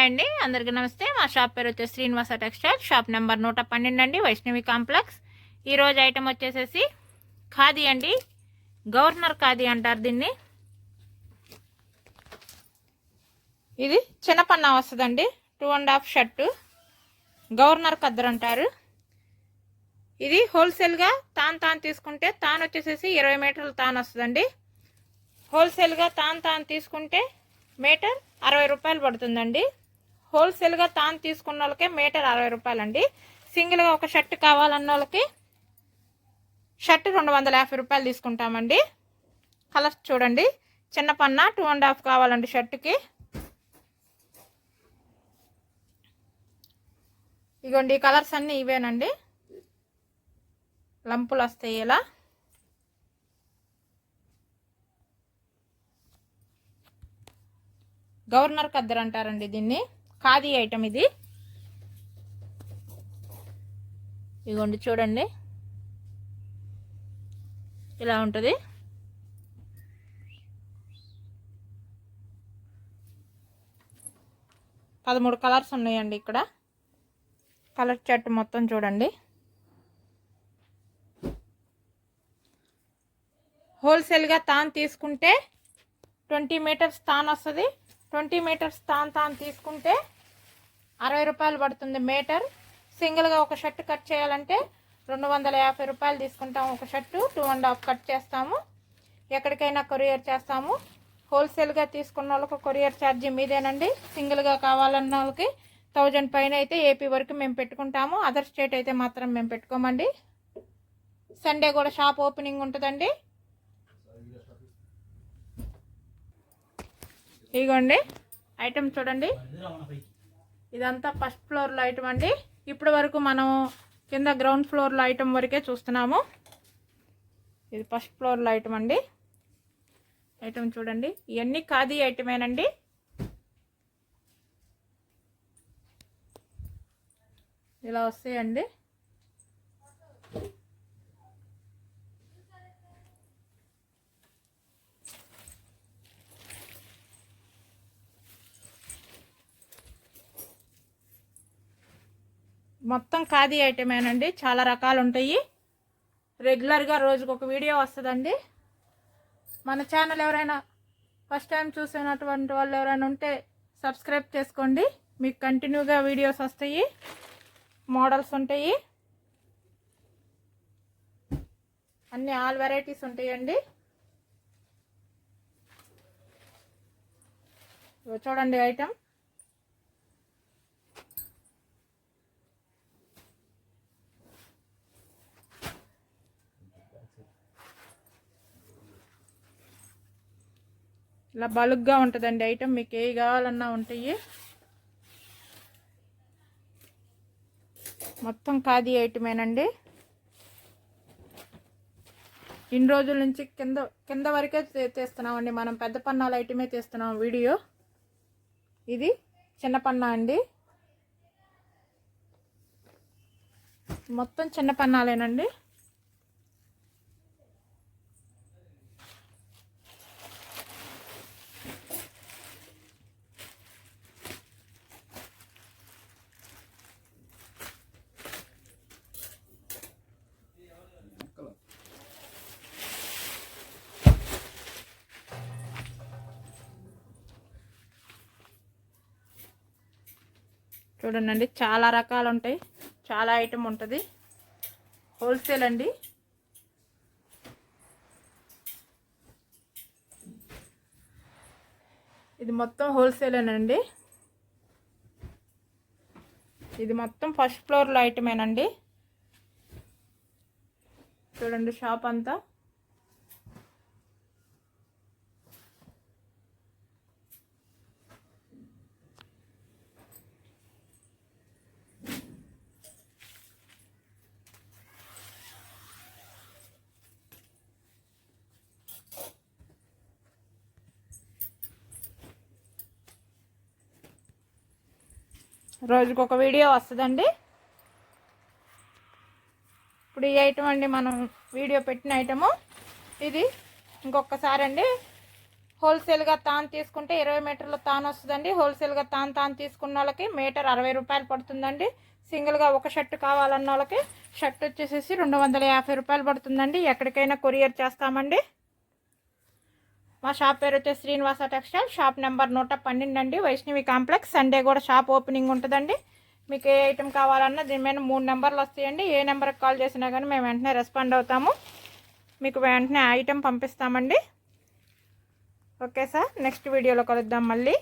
అండి, అందరికీ నమస్తే. మా షాప్ పేరు వచ్చేసి శ్రీనివాస టెక్స్టైల్, షాప్ నెంబర్ 112 అండి, వైష్ణవి కాంప్లెక్స్. ఈరోజు ఐటమ్ వచ్చేసేసి ఖాదీ అండి, గవర్నర్ ఖాదీ అంటారు దీన్ని. ఇది చిన్నపన్నా వస్తుందండి, 2.5 షర్టు, గవర్నర్ ఖద్దరు అంటారు. ఇది హోల్సేల్గా తాను తీసుకుంటే తాను వచ్చేసేసి 20 మీటర్లు తాను వస్తుందండి. హోల్సేల్గా తాను తీసుకుంటే మీటర్ 60 రూపాయలు పడుతుందండి. హోల్సేల్గా తాను తీసుకున్న వాళ్ళకి మీటర్ 60 రూపాయలండి. సింగిల్గా ఒక షర్ట్ కావాలన్న వాళ్ళకి షర్ట్ 250 రూపాయలు తీసుకుంటామండి. కలర్స్ చూడండి, చిన్న పన్నా 2.5 కావాలండి షర్టుకి. ఇగోండి, కలర్స్ అన్నీ ఇవేనండి, లంపులు వస్తాయి ఇలా. గవర్నర్ ఖద్దరు అంటారండి దీన్ని, ఖాదీ ఐటమ్ ఇది. ఇగోండి చూడండి, ఇలా ఉంటుంది. పదమూడు కలర్స్ ఉన్నాయండి ఇక్కడ. కలర్ చార్ట్ మొత్తం చూడండి. హోల్సేల్గా తాను తీసుకుంటే 20 మీటర్స్ తాను వస్తుంది. 20 మీటర్స్ తాను తీసుకుంటే 60 రూపాయలు పడుతుంది మీటర్. సింగిల్గా ఒక షర్ట్ కట్ చేయాలంటే 250 రూపాయలు తీసుకుంటాము. ఒక షర్టు 2.5 కట్ చేస్తాము, ఎక్కడికైనా కొరియర్ చేస్తాము. హోల్సేల్గా తీసుకున్న వాళ్ళకి కొరియర్ ఛార్జీ మీదేనండి. సింగిల్గా కావాలన్న వాళ్ళకి 1000 పైన అయితే ఏపీ వరకు మేము పెట్టుకుంటాము. అదర్ స్టేట్ అయితే మాత్రం మేము పెట్టుకోమండి. సండే కూడా షాప్ ఓపెనింగ్ ఉంటుందండి. ఇగోండి ఐటమ్ చూడండి, ఇదంతా ఫస్ట్ ఫ్లోర్లో ఐటమ్ అండి. ఇప్పటి వరకు మనం కింద గ్రౌండ్ ఫ్లోర్లో ఐటమ్ వరకే చూస్తున్నాము. ఇది ఫస్ట్ ఫ్లోర్లో ఐటమ్ అండి. ఐటమ్ చూడండి, ఇవన్నీ ఖాదీ ఐటమేనండి. ఇలా వస్తాయండి. మొత్తం ఖాదీ ఐటమేనండి, చాలా రకాలు ఉంటాయి. రెగ్యులర్గా రోజుకు ఒక వీడియో వస్తుందండి. మన ఛానల్ ఎవరైనా ఫస్ట్ టైం చూసినటువంటి వాళ్ళు ఎవరైనా ఉంటే సబ్స్క్రైబ్ చేసుకోండి. మీకు కంటిన్యూగా వీడియోస్ వస్తాయి, మోడల్స్ ఉంటాయి, అన్ని ఆల్ వెరైటీస్ ఉంటాయండి. చూడండి ఐటమ్, ఇలా బలుగ్గా ఉంటుందండి ఐటమ్. మీకు ఏ కావాలన్నా ఉంటాయి. మొత్తం ఖాదీ ఐటమేనండి. ఇన్ని రోజుల నుంచి కింద వరకే తీస్తున్నామండి మనం. పెద్ద పన్నాల ఐటమే తీస్తున్నాం వీడియో. ఇది చిన్న పన్నా అండి, మొత్తం చిన్న పన్నాలేనండి. చూడండి, చాలా రకాలు ఉంటాయి, చాలా ఐటమ్ ఉంటుంది. హోల్సేల్ అండి. ఇది మొత్తం హోల్సేలేనండి. ఇది మొత్తం ఫస్ట్ ఫ్లోర్లో ఐటమేనండి. చూడండి షాప్ అంతా. రోజుకు ఒక వీడియో వస్తుందండి. ఇప్పుడు ఈ ఐటమ్ అండి మనం వీడియో పెట్టిన ఐటము. ఇది ఇంకొకసారి అండి హోల్సేల్గా తాను తీసుకుంటే 20 మీటర్ల తాను వస్తుందండి. హోల్సేల్గా తాను తీసుకున్న వాళ్ళకి మీటర్ 60 రూపాయలు పడుతుందండి. సింగిల్గా ఒక షర్ట్ కావాలన్న వాళ్ళకి షర్ట్ వచ్చేసేసి 250 రూపాయలు పడుతుందండి. ఎక్కడికైనా కొరియర్ చేస్తామండి. మా షాప్ పేరు వచ్చేసి శ్రీనివాస టెక్స్టైల్, షాప్ నెంబర్ 112 అండి, వైష్ణవి కాంప్లెక్స్. సండే కూడా షాప్ ఓపెనింగ్ ఉంటుందండి. మీకు ఏ ఐటెం కావాలన్నా దీని మీద 3 నెంబర్లు వస్తాయండి. ఏ నెంబర్కి కాల్ చేసినా కానీ మేము వెంటనే రెస్పాండ్ అవుతాము. మీకు వెంటనే ఐటెం పంపిస్తామండి. ఓకే సార్, నెక్స్ట్ వీడియోలో కలుద్దాం మళ్ళీ.